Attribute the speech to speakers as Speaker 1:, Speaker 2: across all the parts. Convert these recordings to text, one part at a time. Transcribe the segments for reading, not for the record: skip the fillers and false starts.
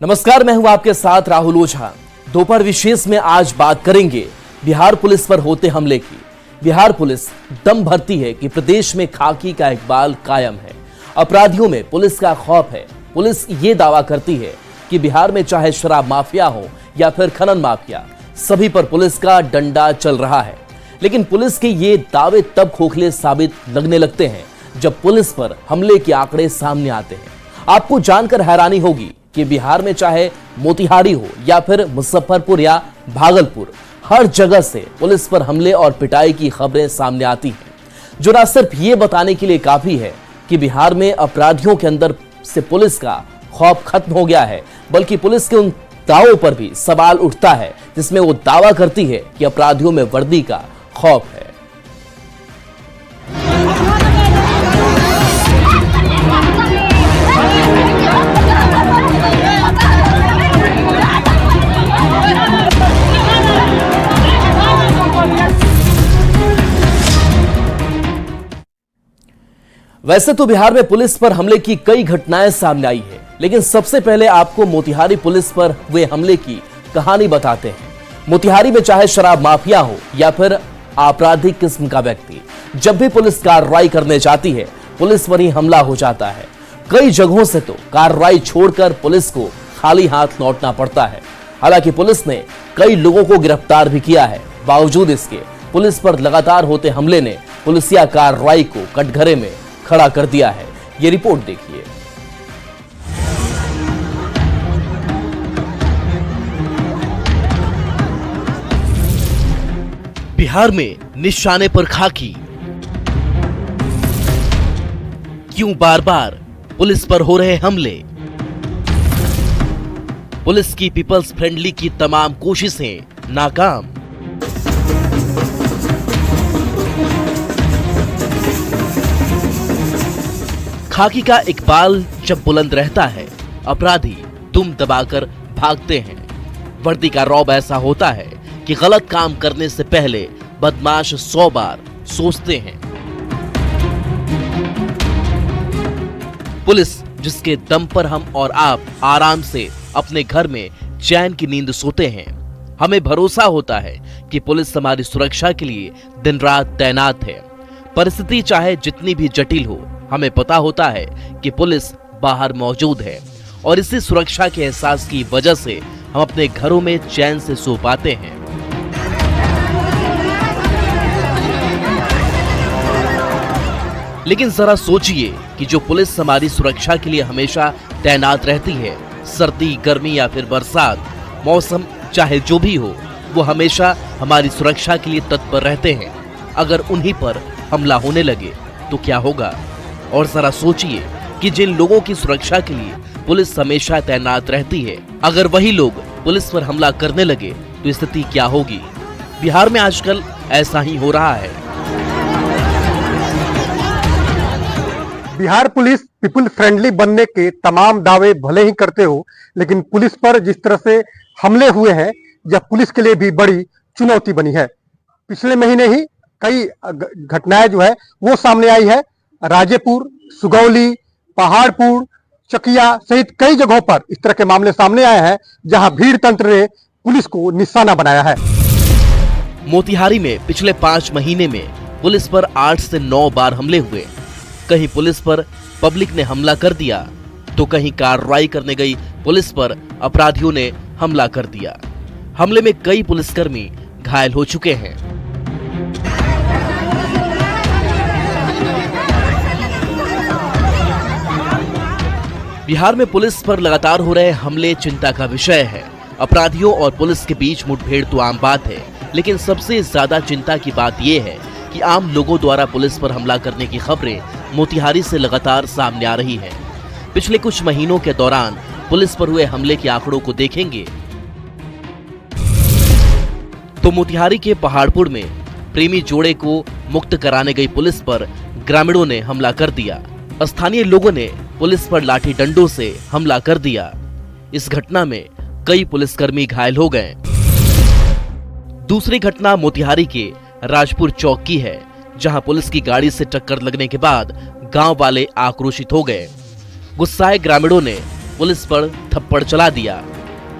Speaker 1: नमस्कार, मैं हूं आपके साथ राहुल ओझा। दोपहर विशेष में आज बात करेंगे बिहार पुलिस पर होते हमले की। बिहार पुलिस दम भरती है कि प्रदेश में खाकी का इकबाल कायम है, अपराधियों में पुलिस का खौफ है। पुलिस ये दावा करती है कि बिहार में चाहे शराब माफिया हो या फिर खनन माफिया, सभी पर पुलिस का डंडा चल रहा है। लेकिन पुलिस के ये दावे तब खोखले साबित लगने लगते हैं जब पुलिस पर हमले के आंकड़े सामने आते हैं। आपको जानकर हैरानी होगी कि बिहार में चाहे मोतिहारी हो या फिर मुजफ्फरपुर या भागलपुर, हर जगह से पुलिस पर हमले और पिटाई की खबरें सामने आती हैं, जो न सिर्फ ये बताने के लिए काफी है कि बिहार में अपराधियों के अंदर से पुलिस का खौफ खत्म हो गया है, बल्कि पुलिस के उन दावों पर भी सवाल उठता है जिसमें वो दावा करती है कि अपराधियों में वर्दी का खौफ है। वैसे तो बिहार में पुलिस पर हमले की कई घटनाएं सामने आई है, लेकिन सबसे पहले आपको मोतिहारी पुलिस पर हुए हमले की कहानी बताते हैं। मोतिहारी में चाहे शराब माफिया हो या फिर आपराधिक किस्म का व्यक्ति, जब भी पुलिस कार्रवाई करने जाती है, पुलिस पर ही हमला हो जाता है। कई जगहों से तो कार्रवाई छोड़कर पुलिस को खाली हाथ लौटना पड़ता है। हालांकि पुलिस ने कई लोगों को गिरफ्तार भी किया है। बावजूद इसके पुलिस पर लगातार होते हमले ने पुलिसिया कार्रवाई को कटघरे में खड़ा कर दिया है। ये रिपोर्ट देखिए। बिहार में निशाने पर खाकी, क्यों बार बार पुलिस पर हो रहे हमले? पुलिस की पीपल्स फ्रेंडली की तमाम कोशिशें नाकाम। खाकी का इकबाल जब बुलंद रहता है, अपराधी दुम दबाकर भागते हैं। वर्दी का रौब ऐसा होता है कि गलत काम करने से पहले बदमाश 100 बार सोचते हैं। पुलिस जिसके दम पर हम और आप आराम से अपने घर में चैन की नींद सोते हैं, हमें भरोसा होता है कि पुलिस हमारी सुरक्षा के लिए दिन रात तैनात है। परिस्थिति चाहे जितनी भी जटिल हो, हमें पता होता है कि पुलिस बाहर मौजूद है, और इसी सुरक्षा के एहसास की वजह से हम अपने घरों में चैन से सो पाते हैं। लेकिन जरा सोचिए कि जो पुलिस हमारी सुरक्षा के लिए हमेशा तैनात रहती है, सर्दी, गर्मी या फिर बरसात, मौसम चाहे जो भी हो, वो हमेशा हमारी सुरक्षा के लिए तत्पर रहते हैं। अगर उन्हीं पर हमला होने लगे तो क्या होगा? और जरा सोचिए कि जिन लोगों की सुरक्षा के लिए पुलिस हमेशा तैनात रहती है, अगर वही लोग पुलिस पर हमला करने लगे तो स्थिति क्या होगी? बिहार में आजकल ऐसा ही हो रहा है।
Speaker 2: बिहार पुलिस पीपल फ्रेंडली बनने के तमाम दावे भले ही करते हो, लेकिन पुलिस पर जिस तरह से हमले हुए हैं, यह पुलिस के लिए भी बड़ी चुनौती बनी है। पिछले महीने ही कई घटनाएं जो है वो सामने आई है। राजेपुर, सुगौली, पहाड़पुर, चकिया सहित कई जगहों पर इस तरह के मामले सामने आए हैं जहां भीड़ तंत्र ने पुलिस को निशाना बनाया है।
Speaker 1: मोतिहारी में पिछले 5 महीने में पुलिस पर 8 से 9 बार हमले हुए। कहीं पुलिस पर पब्लिक ने हमला कर दिया, तो कहीं कार्रवाई करने गई पुलिस पर अपराधियों ने हमला कर दिया। हमले में कई पुलिसकर्मी घायल हो चुके हैं। बिहार में पुलिस पर लगातार हो रहे हमले चिंता का विषय है। अपराधियों और पुलिस के बीच मुठभेड़ तो आम बात है, लेकिन सबसे ज्यादा चिंता की बात यह है कि आम लोगों द्वारा पुलिस पर हमला करने की खबरें मोतिहारी से लगातार सामने आ रही हैं। पिछले कुछ महीनों के दौरान पुलिस पर हुए हमले के आंकड़ों को देखेंगे तो मोतिहारी के पहाड़पुर में प्रेमी जोड़े को मुक्त कराने गई पुलिस पर ग्रामीणों ने हमला कर दिया। स्थानीय लोगों ने पुलिस पर लाठी डंडों से हमला कर दिया। इस घटना में कई पुलिसकर्मी घायल हो गए। दूसरी घटना मोतिहारी के राजपुर चौक की है, जहां पुलिस की गाड़ी से टक्कर लगने के बाद गांव वाले आक्रोशित हो गए। गुस्साए ग्रामीणों ने पुलिस पर थप्पड़ चला दिया।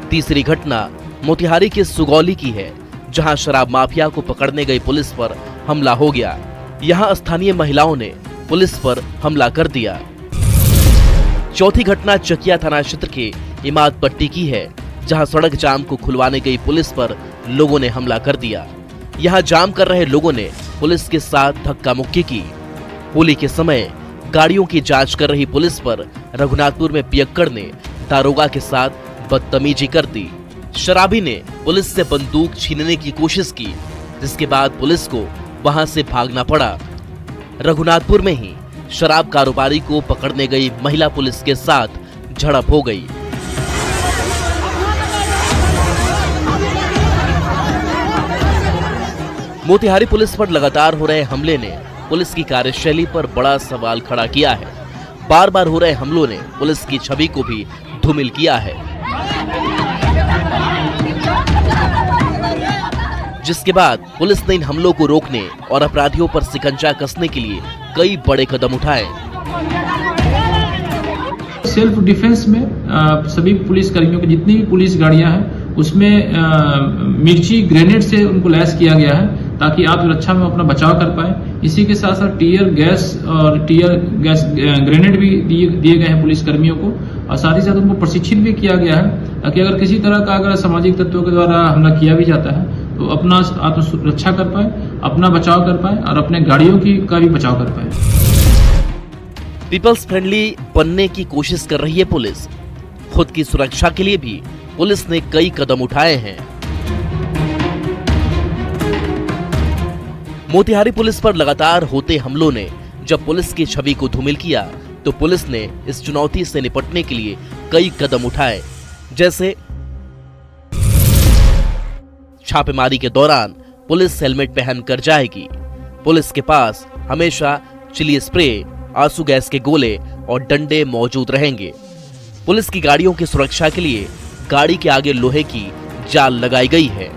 Speaker 1: तीसरी घटना मोतिहारी के सुगौली की है, जहां शराब माफिया को पकड़ने गई पुलिस पर हमला हो गया। यहां स्थानीय महिलाओं ने पुलिस पर हमला कर दिया। चौथी घटना चकिया थाना क्षेत्र के इमाद पट्टी की है, जहां सड़क जाम को खुलवाने गई पुलिस पर लोगों ने हमला कर दिया। यहां जाम कर रहे लोगों ने पुलिस के साथ धक्का मुक्की की। होली के समय गाड़ियों की जांच कर रही पुलिस पर रघुनाथपुर में पियक्कड़ ने दारोगा के साथ बदतमीजी कर दी। शराबी ने पुलिस से बंदूक छीनने की कोशिश की, जिसके बाद पुलिस को वहां से भागना पड़ा। रघुनाथपुर में ही शराब कारोबारी को पकड़ने गई महिला पुलिस के साथ झड़प हो गई। मोतिहारी पुलिस पर लगातार हो रहे हमले ने पुलिस की कार्यशैली पर बड़ा सवाल खड़ा किया है। बार बार हो रहे हमलों ने पुलिस की छवि को भी धूमिल किया है, जिसके बाद पुलिस ने इन हमलों को रोकने और अपराधियों पर शिकंजा कसने के लिए कई बड़े कदम उठाए।
Speaker 3: सेल्फ डिफेंस में सभी पुलिस कर्मियों की जितनी भी पुलिस गाड़ियां हैं उसमें मिर्ची ग्रेनेड से उनको लैस किया गया है, ताकि आप सुरक्षा में अपना बचाव कर पाए। इसी के साथ साथ टीयर गैस ग्रेनेड भी दिए गए हैं पुलिस कर्मियों को, और साथ ही साथ उनको प्रशिक्षित भी किया गया है, ताकि अगर किसी तरह का अगर सामाजिक तत्वों के द्वारा हमला किया भी जाता है तो अपना आत्मरक्षा कर पाए, अपना बचाव कर पाए और अपने गाड़ियों का भी बचाव कर पाए।
Speaker 1: पीपल्स फ्रेंडली बनने की कोशिश कर रही है पुलिस। खुद की सुरक्षा के लिए भी पुलिस ने कई कदम उठाए हैं। मोतिहारी पुलिस पर लगातार होते हमलों ने जब पुलिस की छवि को धूमिल किया, तो पुलिस ने इस चुनौती से निपटने के लिए कई कदम उठाए। जैसे छापेमारी के दौरान पुलिस हेलमेट पहनकर जाएगी। पुलिस के पास हमेशा चिली स्प्रे, आंसू गैस के गोले और डंडे मौजूद रहेंगे। पुलिस की गाड़ियों की सुरक्षा के लिए गाड़ी के आगे लोहे की जाल लगाई गई है।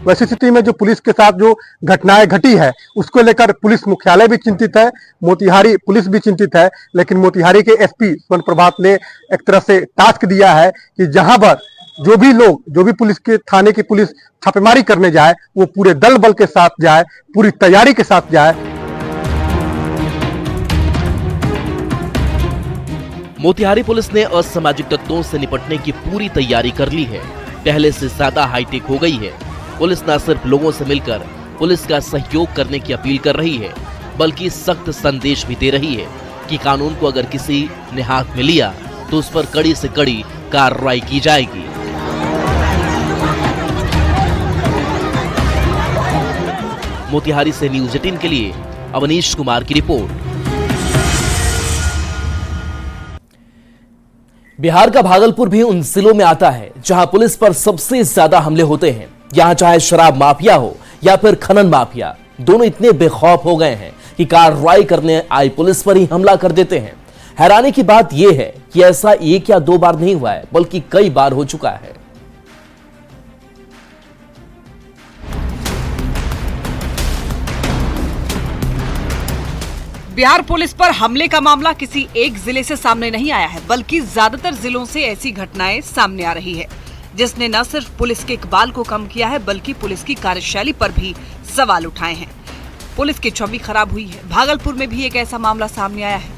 Speaker 2: वैसी स्थिति में जो पुलिस के साथ जो घटनाएं घटी है उसको लेकर पुलिस मुख्यालय भी चिंतित है, मोतिहारी पुलिस भी चिंतित है। लेकिन मोतिहारी के एसपी स्वर्ण प्रभात ने एक तरह से टास्क दिया है कि जहां पर जो भी पुलिस के थाने की पुलिस छापेमारी करने जाए वो पूरे दल बल के साथ जाए, पूरी तैयारी के साथ जाए।
Speaker 1: मोतिहारी पुलिस ने असामाजिक तत्वों से निपटने की पूरी तैयारी कर ली है। पहले से ज्यादा हाईटेक हो गई है। पुलिस न सिर्फ लोगों से मिलकर पुलिस का सहयोग करने की अपील कर रही है, बल्कि सख्त संदेश भी दे रही है कि कानून को अगर किसी ने हाथ में लिया तो उस पर कड़ी से कड़ी कार्रवाई की जाएगी। मोतिहारी से न्यूज़ 18 के लिए अवनीश कुमार की रिपोर्ट। बिहार का भागलपुर भी उन जिलों में आता है जहां पुलिस पर सबसे ज्यादा हमले होते हैं। यहां चाहे शराब माफिया हो या फिर खनन माफिया, दोनों इतने बेखौफ हो गए हैं कि कार्रवाई करने आई पुलिस पर ही हमला कर देते हैं। हैरानी की बात यह है कि ऐसा एक या दो बार नहीं हुआ है, बल्कि कई बार हो चुका है।
Speaker 4: बिहार पुलिस पर हमले का मामला किसी एक जिले से सामने नहीं आया है, बल्कि ज्यादातर जिलों से ऐसी घटनाएं सामने आ रही है, जिसने न सिर्फ पुलिस के इकबाल को कम किया है, बल्कि पुलिस की कार्यशैली पर भी सवाल उठाए हैं। पुलिस की छवि खराब हुई है। भागलपुर में भी एक ऐसा मामला सामने आया है।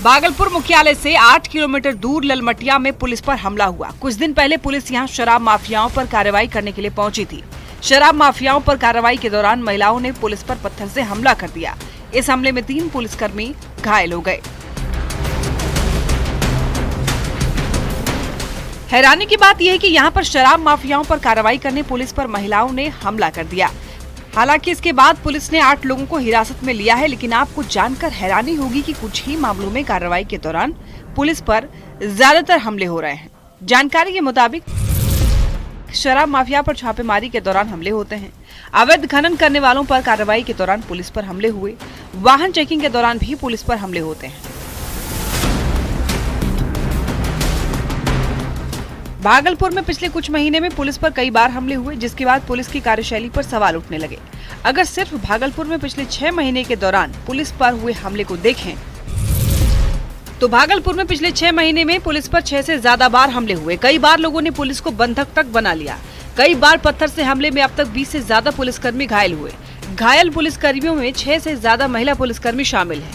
Speaker 4: भागलपुर मुख्यालय से 8 किलोमीटर दूर ललमटिया में पुलिस पर हमला हुआ। कुछ दिन पहले पुलिस यहां शराब माफियाओं पर कार्रवाई करने के लिए पहुंची थी। शराब माफियाओं पर कार्रवाई के दौरान महिलाओं ने पुलिस पर पत्थर से हमला कर दिया। इस हमले में 3 पुलिसकर्मी घायल हो गए। हैरानी की बात यह है कि यहाँ पर शराब माफियाओं पर कार्रवाई करने पुलिस पर महिलाओं ने हमला कर दिया। हालांकि इसके बाद पुलिस ने 8 लोगों को हिरासत में लिया है, लेकिन आपको जानकर हैरानी होगी कि कुछ ही मामलों में कार्रवाई के दौरान पुलिस पर ज्यादातर हमले हो रहे हैं। जानकारी के मुताबिक शराब माफिया पर छापेमारी के दौरान हमले होते हैं। अवैध खनन करने वालों पर कार्रवाई के दौरान पुलिस पर हमले हुए। वाहन चेकिंग के दौरान भी पुलिस पर हमले होते हैं। भागलपुर में पिछले कुछ महीने में पुलिस पर कई बार हमले हुए, जिसके बाद पुलिस की कार्यशैली पर सवाल उठने लगे। अगर सिर्फ भागलपुर में पिछले 6 महीने के दौरान पुलिस पर हुए हमले को देखें तो भागलपुर में पिछले 6 महीने में पुलिस पर 6 से ज्यादा बार हमले हुए। कई बार लोगों ने पुलिस को बंधक तक बना लिया। कई बार पत्थर से हमले में अब तक 20 से ज्यादा पुलिसकर्मी घायल हुए। घायल पुलिसकर्मियों में 6 से ज्यादा महिला पुलिसकर्मी शामिल हैं।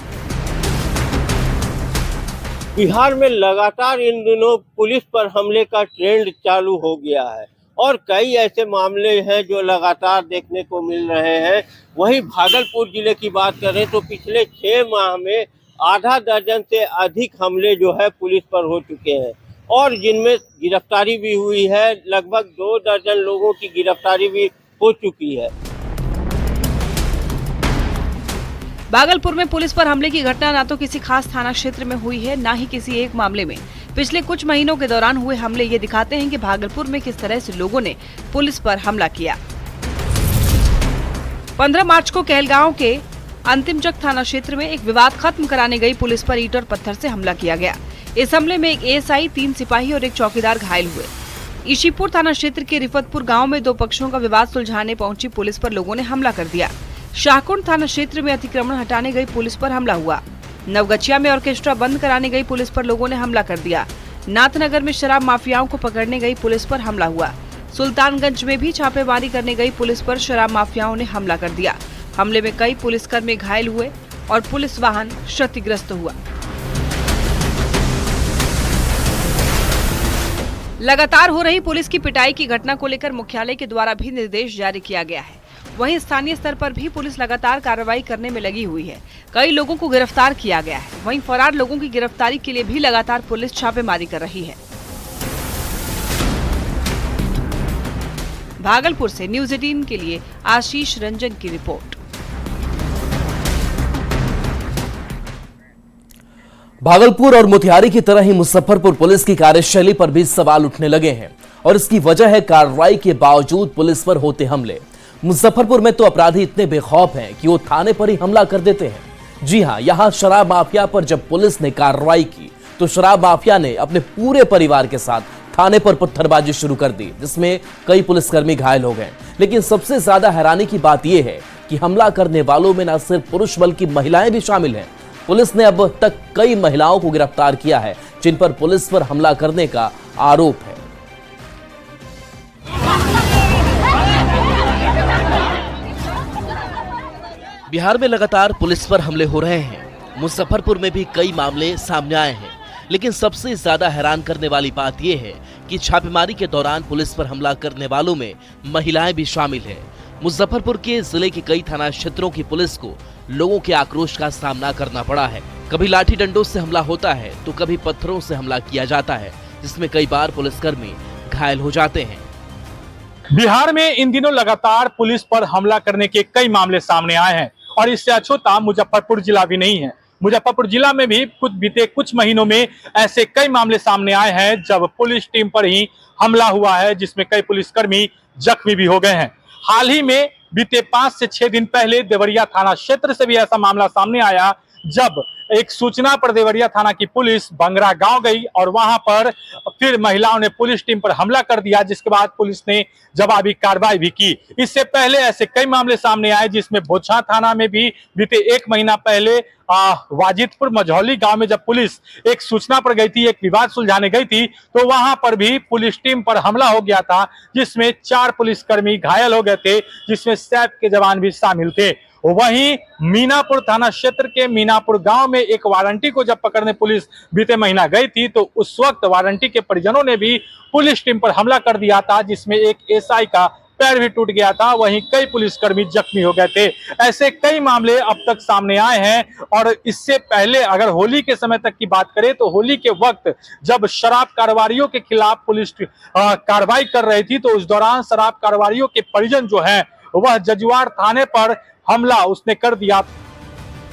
Speaker 5: बिहार में लगातार इन दिनों पुलिस पर हमले का ट्रेंड चालू हो गया है और कई ऐसे मामले हैं जो लगातार देखने को मिल रहे हैं। वहीं भागलपुर जिले की बात करें तो पिछले 6 माह में आधा दर्जन से अधिक हमले जो है पुलिस पर हो चुके हैं और जिनमें गिरफ्तारी भी हुई है। लगभग 2 दर्जन लोगों की गिरफ्तारी भी हो चुकी है।
Speaker 4: भागलपुर में पुलिस पर हमले की घटना न तो किसी खास थाना क्षेत्र में हुई है, न ही किसी एक मामले में। पिछले कुछ महीनों के दौरान हुए हमले ये दिखाते हैं कि भागलपुर में किस तरह से लोगों ने पुलिस पर हमला किया। 15 मार्च को कहलगांव के अंतिमचक थाना क्षेत्र में एक विवाद खत्म कराने गई पुलिस पर ईंट और पत्थर से हमला किया गया। इस हमले में एक एएसआई, 3 सिपाही और एक चौकीदार घायल हुए। ईशीपुर थाना क्षेत्र के रिफतपुर गांव में 2 पक्षों का विवाद सुलझाने पहुंची पुलिस पर लोगों ने हमला कर दिया। शाहकुंड थाना क्षेत्र में अतिक्रमण हटाने गई पुलिस पर हमला हुआ। नवगछिया में ऑर्केस्ट्रा बंद कराने गई पुलिस पर लोगों ने हमला कर दिया। नाथनगर में शराब माफियाओं को पकड़ने गई पुलिस पर हमला हुआ। सुल्तानगंज में भी छापेमारी करने गई पुलिस पर शराब माफियाओं ने हमला कर दिया। हमले में कई पुलिसकर्मी घायल हुए और पुलिस वाहन क्षतिग्रस्त हुआ। लगातार हो रही पुलिस की पिटाई की घटना को लेकर मुख्यालय के द्वारा भी निर्देश जारी किया गया है। वहीं स्थानीय स्तर पर भी पुलिस लगातार कार्रवाई करने में लगी हुई है। कई लोगों को गिरफ्तार किया गया है। वहीं फरार लोगों की गिरफ्तारी के लिए भी लगातार पुलिस छापेमारी कर रही है। भागलपुर से न्यूज़ 18 के लिए आशीष रंजन की रिपोर्ट।
Speaker 1: भागलपुर और मोतिहारी की तरह ही मुजफ्फरपुर पुलिस की कार्यशैली पर भी सवाल उठने लगे हैं और इसकी वजह है कार्रवाई के बावजूद पुलिस पर होते हमले। मुजफ्फरपुर में तो अपराधी इतने बेखौफ हैं कि वो थाने पर ही हमला कर देते हैं। जी हां, यहां शराब माफिया पर जब पुलिस ने कार्रवाई की तो शराब माफिया ने अपने पूरे परिवार के साथ थाने पर पत्थरबाजी शुरू कर दी, जिसमें कई पुलिसकर्मी घायल हो गए। लेकिन सबसे ज्यादा हैरानी की बात यह है कि हमला करने वालों में न सिर्फ पुरुष बल्कि महिलाएं भी शामिल हैं। पुलिस ने अब तक कई महिलाओं को गिरफ्तार किया है जिन पर पुलिस पर हमला करने का आरोप है। बिहार में लगातार पुलिस पर हमले हो रहे हैं। मुजफ्फरपुर में भी कई मामले सामने आए हैं, लेकिन सबसे ज्यादा हैरान करने वाली बात यह है कि छापेमारी के दौरान पुलिस पर हमला करने वालों में महिलाएं भी शामिल हैं। मुजफ्फरपुर के जिले के कई थाना क्षेत्रों की पुलिस को लोगों के आक्रोश का सामना करना पड़ा है। कभी लाठी डंडों से हमला होता है तो कभी पत्थरों से हमला किया जाता है, जिसमें कई बार पुलिसकर्मी घायल हो जाते हैं।
Speaker 6: बिहार में इन दिनों लगातार पुलिस पर हमला करने के कई मामले सामने आए हैं और इससे अछूता मुजफ्फरपुर जिला भी नहीं है। मुजफ्फरपुर जिला में भी बीते कुछ महीनों में ऐसे कई मामले सामने आए हैं जब पुलिस टीम पर ही हमला हुआ है, जिसमें कई पुलिसकर्मी जख्मी भी हो गए हैं। हाल ही में बीते 5 से 6 दिन पहले देवरिया थाना क्षेत्र से भी ऐसा मामला सामने आया जब एक सूचना पर देवरिया थाना की पुलिस बंगरा गांव गई और वहां पर फिर महिलाओं ने पुलिस टीम पर हमला कर दिया, जिसके बाद पुलिस ने जवाबी कार्रवाई भी की। इससे पहले ऐसे कई मामले सामने आए जिसमें बोछा थाना में भी बीते 1 महीना पहले वाजिदपुर मझौली गांव में जब पुलिस एक सूचना पर गई थी, एक विवाद सुलझाने गई थी, तो वहां पर भी पुलिस टीम पर हमला हो गया था, जिसमें 4 पुलिसकर्मी घायल हो गए थे, जिसमें सैप के जवान भी शामिल थे। वहीं मीनापुर थाना क्षेत्र के मीनापुर गांव में एक वारंटी को जब पकड़ने पुलिस बीते महीना गई थी तो उस वक्त वारंटी के परिजनों ने भी पुलिस टीम पर हमला कर दिया था, जिसमें एक एसआई का पैर भी टूट गया था। वहीं कई पुलिसकर्मी जख्मी हो गए थे। ऐसे कई मामले अब तक सामने आए हैं और इससे पहले अगर होली के समय तक की बात करें तो होली के वक्त जब शराब कारोबारियों के खिलाफ पुलिस कार्रवाई कर रही थी तो उस दौरान शराब कारोबारियों के परिजन जो हैं वह जजुआर थाने पर हमला उसने कर दिया।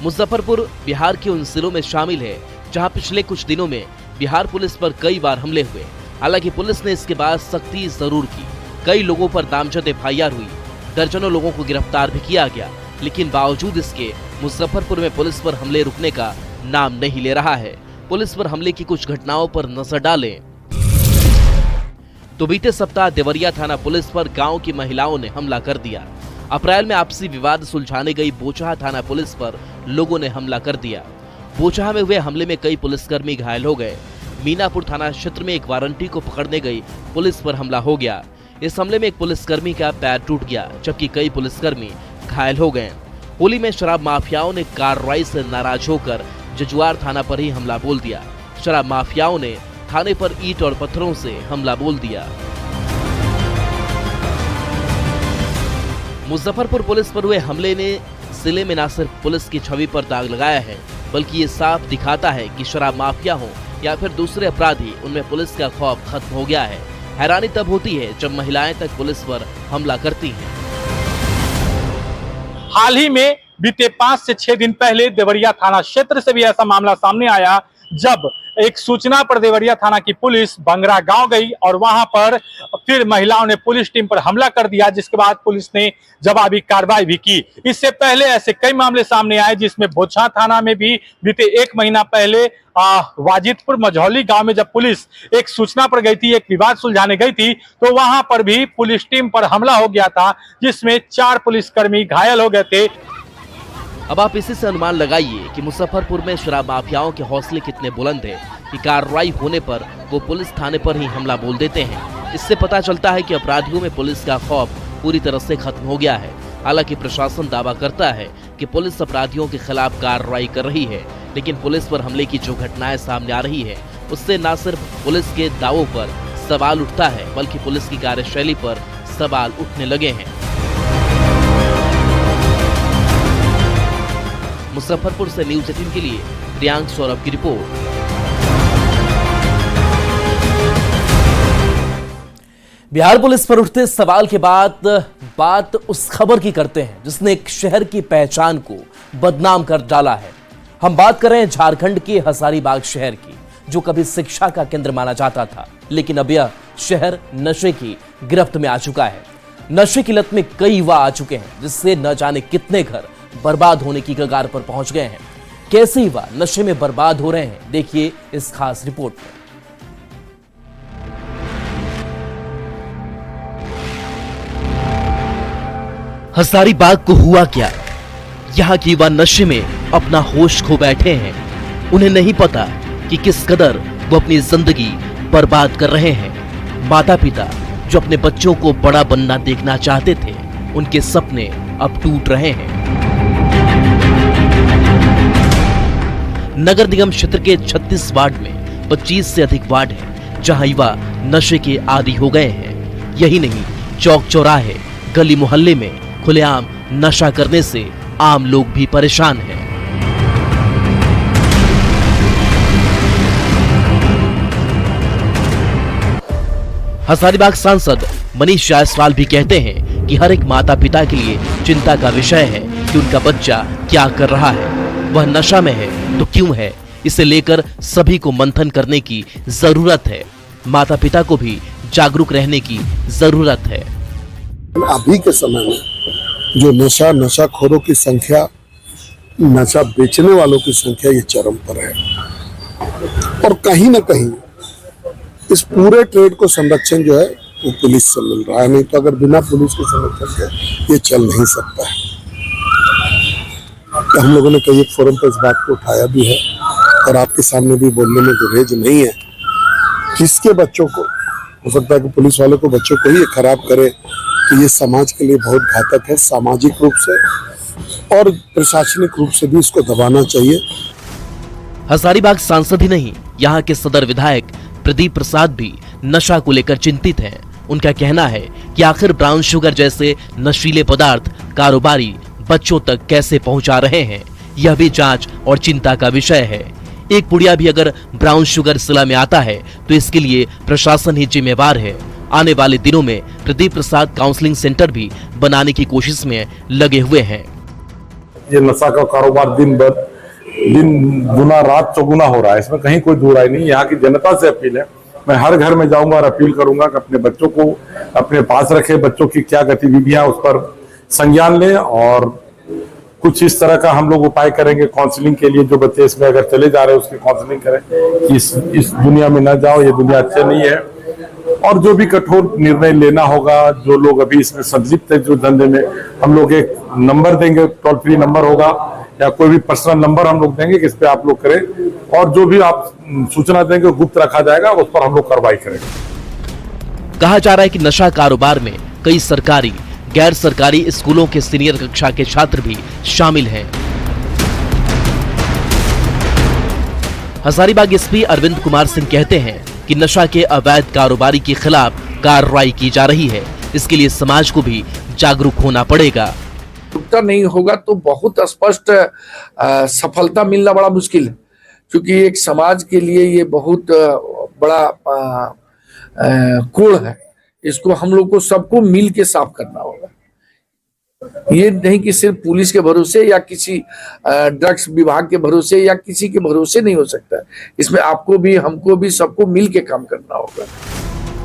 Speaker 1: मुजफ्फरपुर बिहार के उन जिलों में शामिल है जहां पिछले कुछ दिनों में बिहार पुलिस पर कई बार हमले हुए। हालांकि पुलिस ने इसके बाद सख्ती जरूर की। कई लोगों पर नामजद एफआईआर हुई, दर्जनों लोगों को गिरफ्तार भी किया गया, लेकिन बावजूद इसके मुजफ्फरपुर में पुलिस पर हमले रुकने का नाम नहीं ले रहा है। पुलिस पर हमले की कुछ घटनाओं पर नजर डालें तो बीते सप्ताह देवरिया थाना पुलिस पर गांव की महिलाओं ने हमला कर दिया। अप्रैल में आपसी विवाद सुलझाने गई बोचहा थाना पुलिस पर लोगों ने हमला कर दिया। बोचहा में हुए हमले में कई पुलिसकर्मी घायल हो गए। मीनापुर थाना क्षेत्र में एक वारंटी को पकड़ने गई पुलिस पर हमला हो गया। इस हमले में एक पुलिसकर्मी का पैर टूट गया, जबकि कई पुलिसकर्मी घायल हो गए। होली में शराब माफियाओं ने कार्रवाई से नाराज होकर जजुआर थाना पर ही हमला बोल दिया। शराब माफियाओं ने थाने पर ईंट और पत्थरों से हमला बोल दिया। मुजफ्फरपुर पुलिस पर हुए हमले ने जिले में न सिर्फ पुलिस की छवि पर दाग लगाया है, बल्कि ये साफ दिखाता है कि शराब माफिया हो या फिर दूसरे अपराधी, उनमें पुलिस का खौफ खत्म हो गया है। हैरानी तब होती है जब महिलाएं तक पुलिस पर हमला करती हैं।
Speaker 6: हाल ही में बीते 5 से 6 दिन पहले देवरिया थाना क्षेत्र से भी ऐसा मामला सामने आया, जब एक सूचना पर देवरिया थाना की पुलिस बंगरा गांव गई और वहां पर फिर महिलाओं ने पुलिस टीम पर हमला कर दिया, जिसके बाद पुलिस ने जवाबी कार्रवाई भी की। इससे पहले ऐसे कई मामले सामने आए, जिसमें बोचहा थाना में भी बीते 1 महीना पहले वाजिदपुर मझौली गांव में जब पुलिस एक सूचना पर गई थी, एक विवाद सुलझाने गई थी, तो वहां पर भी पुलिस टीम पर हमला हो गया था, जिसमें 4 पुलिसकर्मी घायल हो गए थे।
Speaker 1: अब आप इसी से अनुमान लगाइए कि मुजफ्फरपुर में शराब माफियाओं के हौसले कितने बुलंद हैं कि कार्रवाई होने पर वो पुलिस थाने पर ही हमला बोल देते हैं। इससे पता चलता है कि अपराधियों में पुलिस का खौफ पूरी तरह से खत्म हो गया है। हालांकि प्रशासन दावा करता है कि पुलिस अपराधियों के खिलाफ कार्रवाई कर रही है, लेकिन पुलिस पर हमले की जो घटनाएं सामने आ रही है, उससे न सिर्फ पुलिस के दावों पर सवाल उठता है, बल्कि पुलिस की कार्यशैली पर सवाल उठने लगे हैं। मुजफ्फरपुर से न्यूज़ 18 के लिए प्रियांक सौरभ की रिपोर्ट। बिहार पुलिस पर उठते सवाल के बाद बात उस खबर की करते हैं जिसने एक शहर की पहचान को बदनाम कर डाला है। हम बात कर रहे हैं झारखंड के हजारीबाग शहर की, जो कभी शिक्षा का केंद्र माना जाता था, लेकिन अब यह शहर नशे की गिरफ्त में आ चुका है। नशे की लत में कई युवा आ चुके हैं, जिससे न जाने कितने घर बर्बाद होने की कगार पर पहुंच गए हैं। कैसे युवा नशे में बर्बाद हो रहे हैं, देखिए इस खास रिपोर्ट में। हजारीबाग को हुआ क्या? यहाँ के युवा नशे में अपना होश खो बैठे हैं। उन्हें नहीं पता कि किस कदर वो अपनी जिंदगी बर्बाद कर रहे हैं। माता पिता जो अपने बच्चों को बड़ा बनना देखना चाहते थे, उनके सपने अब टूट रहे हैं। नगर निगम क्षेत्र के 36 वार्ड में 25 से अधिक वार्ड हैं, जहां युवा नशे के आदी हो गए हैं। यही नहीं, चौक चौराहे, गली मोहल्ले में खुलेआम नशा करने से आम लोग भी परेशान हैं। हजारीबाग सांसद मनीष जायसवाल भी कहते हैं कि हर एक माता पिता के लिए चिंता का विषय है कि उनका बच्चा क्या कर रहा है, वह नशा में है तो क्यों है। इसे लेकर सभी को मंथन करने की जरूरत है। माता पिता को भी जागरूक रहने की जरूरत है।
Speaker 7: अभी के समय में जो नशाखोरों की संख्या, नशा बेचने वालों की संख्या ये चरम पर है, और कहीं ना कहीं इस पूरे ट्रेड को संरक्षण जो है वो पुलिस से मिल रहा है। नहीं तो अगर बिना पुलिस के संरक्षण के ये चल नहीं सकता है। तो हम लोगों ने कई एक फोरम पर इस बात को उठाया भी है, और आपके सामने भी बोलने में गुरेज नहीं है। किसके बच्चों को हो सकता है कि पुलिस वालों को बच्चों को ही खराब करे, तो ये समाज के लिए बहुत घातक है। सामाजिक रूप से और प्रशासनिक रूप से भी इसको दबाना चाहिए।
Speaker 1: हजारीबाग सांसद ही नहीं, यहाँ के सदर विधायक प्रदीप प्रसाद भी नशा को लेकर चिंतित हैं। उनका कहना है कि आखिर ब्राउन शुगर जैसे नशीले पदार्थ कारोबारी बच्चों तक कैसे पहुंचा रहे हैं, यह भी जांच और चिंता का विषय है। एक पुड़िया भी अगर ब्राउन शुगर जिला में आता है तो इसके लिए प्रशासन ही जिम्मेवार है। आने वाले दिनों में प्रदीप प्रसाद काउंसलिंग सेंटर भी बनाने की कोशिश में लगे हुए हैं।
Speaker 8: ये नशा का कारोबार दिन गुना रात चौगुना हो रहा है, इसमें कहीं कोई दो राय नहीं। यहाँ की जनता से अपील है, मैं हर घर में जाऊंगा और अपील करूंगा कि अपने बच्चों को अपने पास रखे, बच्चों की क्या गतिविधियां उस पर संज्ञान लें, और कुछ इस तरह का हम लोग उपाय करेंगे काउंसलिंग के लिए। जो बच्चे इसमें अगर चले जा रहे हैं उसकी काउंसलिंग करें कि इस दुनिया में न जाओ, ये दुनिया अच्छी नहीं है। और जो भी कठोर निर्णय लेना होगा, जो लोग अभी इसमें संलिप्त है जो धंधे में, हम लोग एक नंबर देंगे, टोल फ्री नंबर होगा या कोई भी पर्सनल नंबर हम लोग देंगे कि इस पे आप लोग करें, और जो भी आप सूचना देंगे गुप्त रखा जाएगा, उस पर हम लोग कार्रवाई करेंगे।
Speaker 1: कहा जा रहा है कि नशा कारोबार में कई सरकारी गैर सरकारी स्कूलों के सीनियर कक्षा के छात्र भी शामिल हैं। हजारीबाग एसपी अरविंद कुमार सिंह कहते हैं कि नशा के अवैध कारोबारी के खिलाफ कार्रवाई की जा रही है। इसके लिए समाज को भी जागरूक होना पड़ेगा।
Speaker 9: जागरूकता नहीं होगा तो बहुत स्पष्ट सफलता मिलना बड़ा मुश्किल है, क्योंकि एक समाज के लिए ये बहुत बड़ा कोड़ है। इसको हम लोग को सबको मिल के साफ करना होगा। ये नहीं कि सिर्फ पुलिस के भरोसे या किसी ड्रग्स विभाग के भरोसे या किसी के भरोसे नहीं हो सकता। इसमें आपको भी, हमको भी, सबको मिल के काम करना होगा।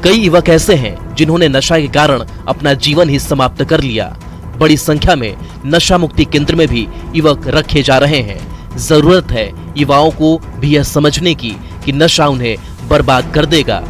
Speaker 1: कई युवक ऐसे हैं जिन्होंने नशा के कारण अपना जीवन ही समाप्त कर लिया। बड़ी संख्या में नशा मुक्ति केंद्र में भी युवक रखे जा रहे हैं। जरूरत है युवाओं को भी यह समझने की कि नशा उन्हें बर्बाद कर देगा।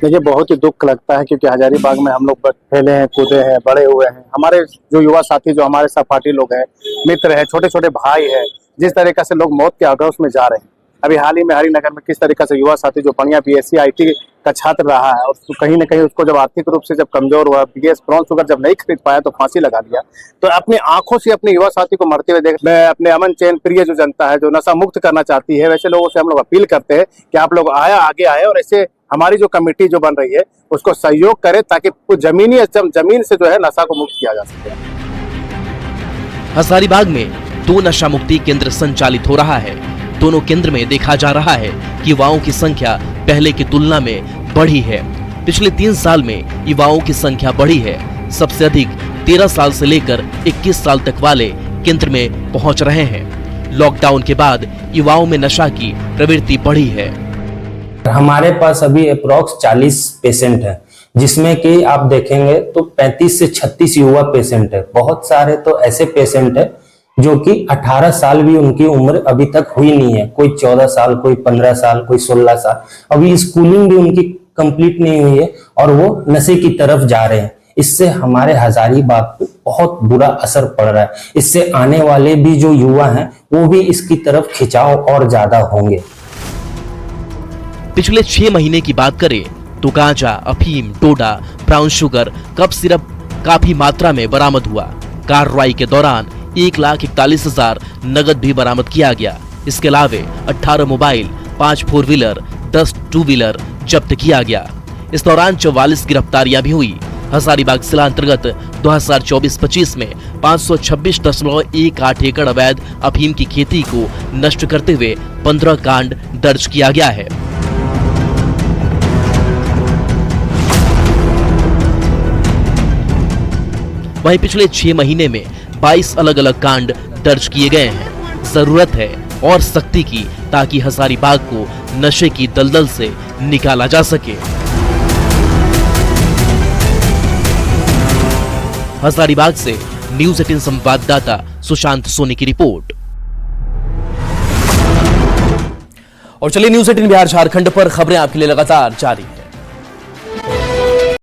Speaker 2: मुझे बहुत ही दुख लगता है, क्योंकि हजारीबाग में हम लोग खेले हैं, कूदे हैं, बड़े हुए हैं। हमारे जो युवा साथी, जो हमारे सहपाठी लोग हैं, मित्र हैं, छोटे छोटे भाई हैं, जिस तरीके से लोग मौत के आगोश में जा रहे हैं। अभी हाल ही में हरिनगर में किस तरीके से युवा साथी जो बढ़िया BSc IT का छात्र रहा है, और कहीं न कहीं उसको जब आर्थिक रूप से जब कमजोर हुआ, BS ब्राउन शुगर जब नहीं खरीद पाया तो फांसी लगा दिया। तो अपनी आंखों से अपने युवा साथी को मरते हुए देख, मैं अपने अमन चैन प्रिय जो जनता है, जो नशा मुक्त करना चाहती है, वैसे लोगों से हम लोग अपील करते हैं कि आप लोग आगे आए और ऐसे हमारी जो कमेटी जो बन रही है उसको सहयोग करें, ताकि जमीन से जो है नशा को मुक्त किया जा सके।
Speaker 1: हजारीबाग में 2 नशा मुक्ति केंद्र संचालित हो रहा है। दोनों केंद्र में देखा जा रहा है कि युवाओं की संख्या पहले की तुलना में बढ़ी है। पिछले 3 साल में युवाओं की संख्या बढ़ी है। सबसे अधिक 13 साल से लेकर 21 साल तक वाले केंद्र में पहुंच रहे हैं। लॉकडाउन के बाद युवाओं में नशा की प्रवृत्ति बढ़ी है।
Speaker 10: हमारे पास अभी अप्रॉक्स 40 पेशेंट हैं, जिसमें कि आप देखेंगे तो 35 से 36 युवा पेशेंट है। बहुत सारे तो ऐसे पेशेंट है जो कि 18 साल भी उनकी उम्र अभी तक हुई नहीं है। कोई 14 साल, कोई 15 साल, कोई 16 साल, अभी स्कूलिंग भी उनकी कंप्लीट नहीं हुई है और वो नशे की तरफ जा रहे हैं। इससे हमारे हजारीबाग पे बहुत बुरा असर पड़ रहा है। इससे आने वाले भी जो युवा हैं वो भी इसकी तरफ खिंचाव और ज्यादा होंगे।
Speaker 1: पिछले 6 महीने की बात करें तो गांजा, अफीम, डोडा, ब्राउन शुगर, कप सिरप काफी मात्रा में बरामद हुआ। कार्रवाई के दौरान 1,41,000 नगद भी बरामद किया गया। इसके अलावे 18 मोबाइल, 5 4 व्हीलर, 10 2 व्हीलर जब्त किया गया। इस दौरान 44 गिरफ्तारियां भी हुई। हजारीबाग जिला अंतर्गत 2024-25 में 526.18 एकड़ अवैध अफीम की खेती को नष्ट करते हुए 15 कांड दर्ज किया गया है। वहीं पिछले 6 महीने में 22 अलग अलग कांड दर्ज किए गए हैं। जरूरत है और सख्ती की, ताकि हजारीबाग को नशे की दलदल से निकाला जा सके। हजारीबाग से न्यूज़ 18 संवाददाता सुशांत सोनी की रिपोर्ट। और चलिए न्यूज़ 18 बिहार झारखंड पर खबरें आपके लिए लगातार जारी है।